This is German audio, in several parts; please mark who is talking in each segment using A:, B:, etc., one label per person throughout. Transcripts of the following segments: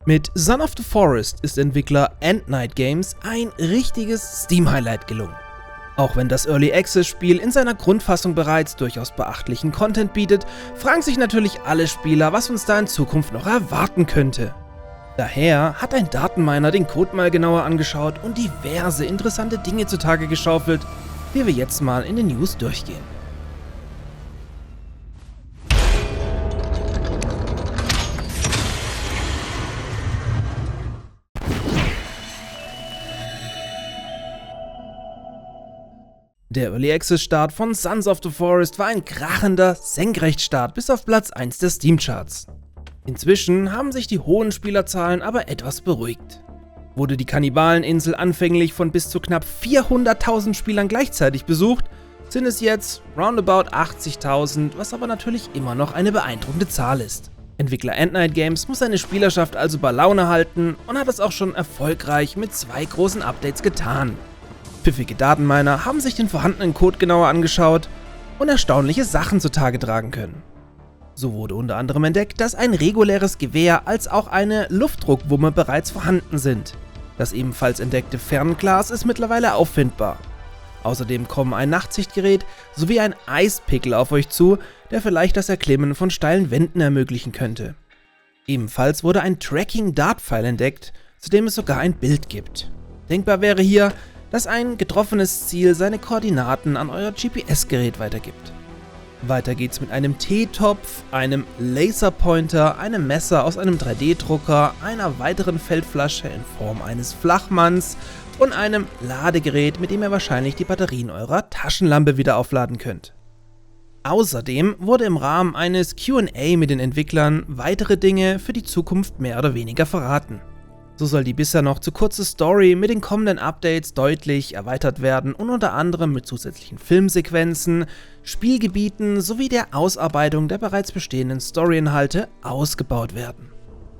A: Mit Son of the Forest ist Entwickler Endnight Games ein richtiges Steam-Highlight gelungen. Auch wenn das Early Access-Spiel in seiner Grundfassung bereits durchaus beachtlichen Content bietet, fragen sich natürlich alle Spieler, was uns da in Zukunft noch erwarten könnte. Daher hat ein Datenminer den Code mal genauer angeschaut und diverse interessante Dinge zutage geschaufelt, die wir jetzt mal in den News durchgehen. Der Early Access Start von Sons of the Forest war ein krachender Senkrechtstart bis auf Platz 1 der Steam-Charts. Inzwischen haben sich die hohen Spielerzahlen aber etwas beruhigt. Wurde die Kannibaleninsel anfänglich von bis zu knapp 400.000 Spielern gleichzeitig besucht, sind es jetzt roundabout 80.000, was aber natürlich immer noch eine beeindruckende Zahl ist. Entwickler Endnight Games muss seine Spielerschaft also bei Laune halten und hat es auch schon erfolgreich mit 2 großen Updates getan. Pfiffige Datenminer haben sich den vorhandenen Code genauer angeschaut und erstaunliche Sachen zutage tragen können. So wurde unter anderem entdeckt, dass ein reguläres Gewehr als auch eine Luftdruckwumme bereits vorhanden sind. Das ebenfalls entdeckte Fernglas ist mittlerweile auffindbar. Außerdem kommen ein Nachtsichtgerät sowie ein Eispickel auf euch zu, der vielleicht das Erklimmen von steilen Wänden ermöglichen könnte. Ebenfalls wurde ein Tracking-Dart-Pfeil entdeckt, zu dem es sogar ein Bild gibt. Denkbar wäre hier, dass ein getroffenes Ziel seine Koordinaten an euer GPS-Gerät weitergibt. Weiter geht's mit einem Teetopf, einem Laserpointer, einem Messer aus einem 3D-Drucker, einer weiteren Feldflasche in Form eines Flachmanns und einem Ladegerät, mit dem ihr wahrscheinlich die Batterien eurer Taschenlampe wieder aufladen könnt. Außerdem wurde im Rahmen eines Q&A mit den Entwicklern weitere Dinge für die Zukunft mehr oder weniger verraten. So soll die bisher noch zu kurze Story mit den kommenden Updates deutlich erweitert werden und unter anderem mit zusätzlichen Filmsequenzen, Spielgebieten sowie der Ausarbeitung der bereits bestehenden Storyinhalte ausgebaut werden.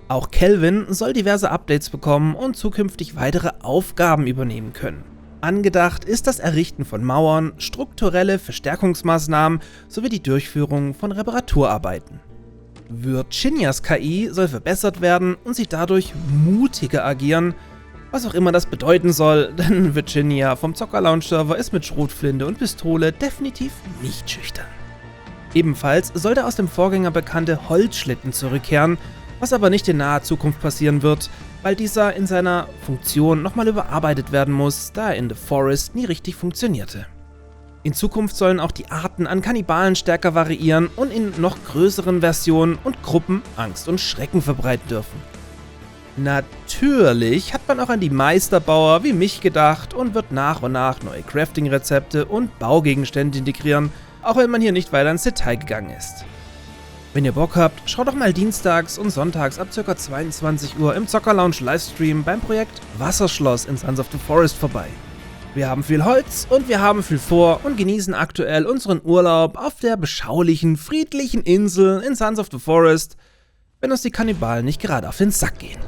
A: Auch Kelvin soll diverse Updates bekommen und zukünftig weitere Aufgaben übernehmen können. Angedacht ist das Errichten von Mauern, strukturelle Verstärkungsmaßnahmen sowie die Durchführung von Reparaturarbeiten. Virginias KI soll verbessert werden und sie dadurch mutiger agieren, was auch immer das bedeuten soll, denn Virginia vom Zocker-Lounge-Server ist mit Schrotflinte und Pistole definitiv nicht schüchtern. Ebenfalls soll der aus dem Vorgänger bekannte Holzschlitten zurückkehren, was aber nicht in naher Zukunft passieren wird, weil dieser in seiner Funktion nochmal überarbeitet werden muss, da er in The Forest nie richtig funktionierte. In Zukunft sollen auch die Arten an Kannibalen stärker variieren und in noch größeren Versionen und Gruppen Angst und Schrecken verbreiten dürfen. Natürlich hat man auch an die Meisterbauer wie mich gedacht und wird nach und nach neue Crafting-Rezepte und Baugegenstände integrieren, auch wenn man hier nicht weiter ins Detail gegangen ist. Wenn ihr Bock habt, schaut doch mal dienstags und sonntags ab ca. 22 Uhr im Zocker-Lounge Livestream beim Projekt Wasserschloss in Sons of the Forest vorbei. Wir haben viel Holz und wir haben viel vor und genießen aktuell unseren Urlaub auf der beschaulichen, friedlichen Insel in Sons of the Forest, wenn uns die Kannibalen nicht gerade auf den Sack gehen.